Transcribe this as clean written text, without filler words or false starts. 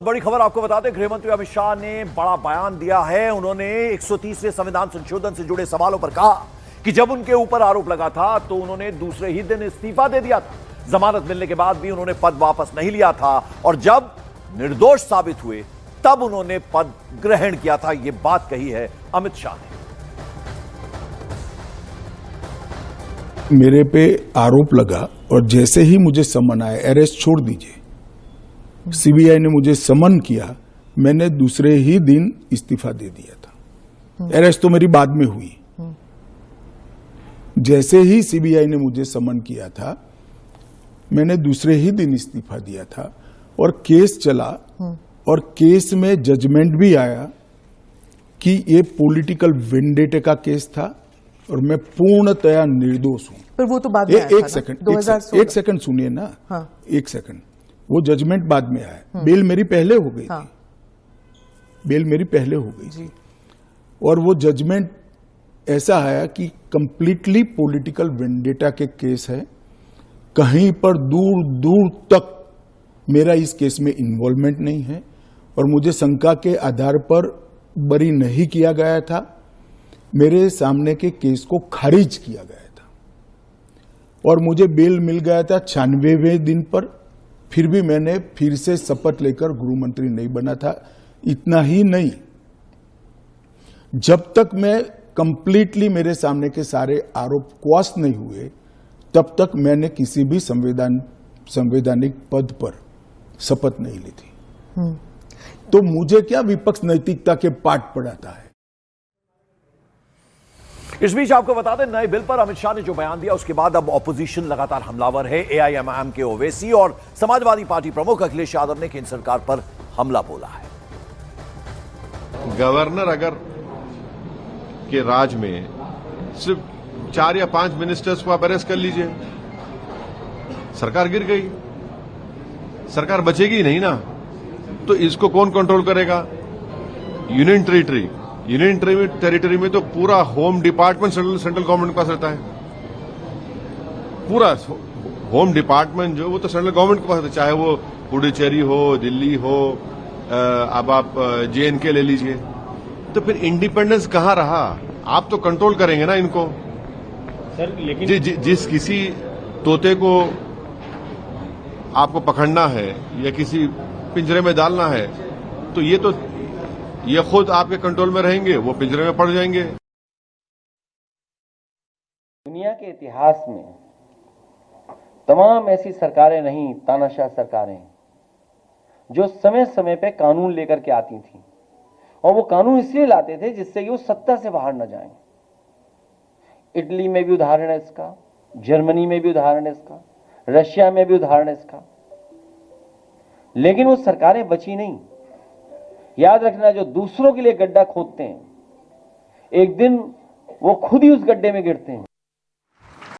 बड़ी खबर आपको बता दें, गृह मंत्री अमित शाह ने बड़ा बयान दिया है। उन्होंने 130वें संविधान संशोधन से जुड़े सवालों पर कहा कि जब उनके ऊपर आरोप लगा था तो उन्होंने दूसरे ही दिन इस्तीफा दे दिया था। जमानत मिलने के बाद भी उन्होंने पद वापस नहीं लिया था और जब निर्दोष साबित हुए तब उन्होंने पद ग्रहण किया था। यह बात कही है अमित शाह ने। मेरे पे आरोप लगा और जैसे ही मुझे समन आया, अरेस्ट छोड़ दीजिए, सीबीआई ने मुझे समन किया, मैंने दूसरे ही दिन इस्तीफा दे दिया था। अरेस्ट तो मेरी बाद में हुई। जैसे ही सीबीआई ने मुझे समन किया था, मैंने दूसरे ही दिन इस्तीफा दिया था और केस चला और केस में जजमेंट भी आया कि ये पॉलिटिकल वेंडेटे का केस था और मैं पूर्णतया निर्दोष हूं। पर वो तो बाद में आया था ना? एक सेकंड सुनिए ना। हाँ। एक सेकंड, वो जजमेंट बाद में आया। बेल मेरी पहले हो गई थी। बेल मेरी पहले हो गई थी और वो जजमेंट ऐसा आया कि कंप्लीटली पॉलिटिकल वेंडेटा के केस है। कहीं पर दूर दूर तक मेरा इस केस में इन्वॉल्वमेंट नहीं है और मुझे शंका के आधार पर बरी नहीं किया गया था। मेरे सामने के केस को खारिज किया गया था और मुझे बेल मिल गया था 96वें दिन पर। फिर भी मैंने फिर से शपथ लेकर गृह मंत्री नहीं बना था। इतना ही नहीं, जब तक मैं कंप्लीटली मेरे सामने के सारे आरोप क्वाश नहीं हुए तब तक मैंने किसी भी संवैधानिक पद पर शपथ नहीं ली थी। तो मुझे क्या विपक्ष नैतिकता के पाठ पढ़ाता है। इस बीच आपको बता दें, नए बिल पर अमित शाह ने जो बयान दिया उसके बाद अब ऑपोजिशन लगातार हमलावर है। एआईएमआईएम के ओवैसी और समाजवादी पार्टी प्रमुख अखिलेश यादव ने केंद्र सरकार पर हमला बोला है। गवर्नर अगर के राज में सिर्फ 4 या 5 मिनिस्टर्स को आप अरेस्ट कर लीजिए, सरकार गिर गई, सरकार बचेगी नहीं ना। तो इसको कौन कंट्रोल करेगा? यूनियन टेरिटरी में तो पूरा होम डिपार्टमेंट सेंट्रल गवर्नमेंट के पास रहता है। पूरा होम डिपार्टमेंट जो वो तो सेंट्रल गवर्नमेंट के पास रहता है, चाहे वो पुडुचेरी हो, दिल्ली हो, अब आप JNK ले लीजिए। तो फिर इंडिपेंडेंस कहां रहा? आप तो कंट्रोल करेंगे ना इनको। सर लेकिन जिस किसी तोते को आपको पकड़ना है या किसी पिंजरे में डालना है तो ये खुद आपके कंट्रोल में रहेंगे, वो पिंजरे में पड़ जाएंगे। दुनिया के इतिहास में तमाम ऐसी सरकारें नहीं, तानाशाह सरकारें, जो समय समय पे कानून लेकर के आती थी और वो कानून इसलिए लाते थे जिससे कि वो सत्ता से बाहर न जाएं। इटली में भी उदाहरण है इसका, जर्मनी में भी उदाहरण है इसका, रशिया में भी उदाहरण है इसका। लेकिन वो सरकारें बची नहीं। याद रखना, जो दूसरों के लिए गड्ढा खोदते हैं एक दिन वो खुद ही उस गड्ढे में गिरते हैं।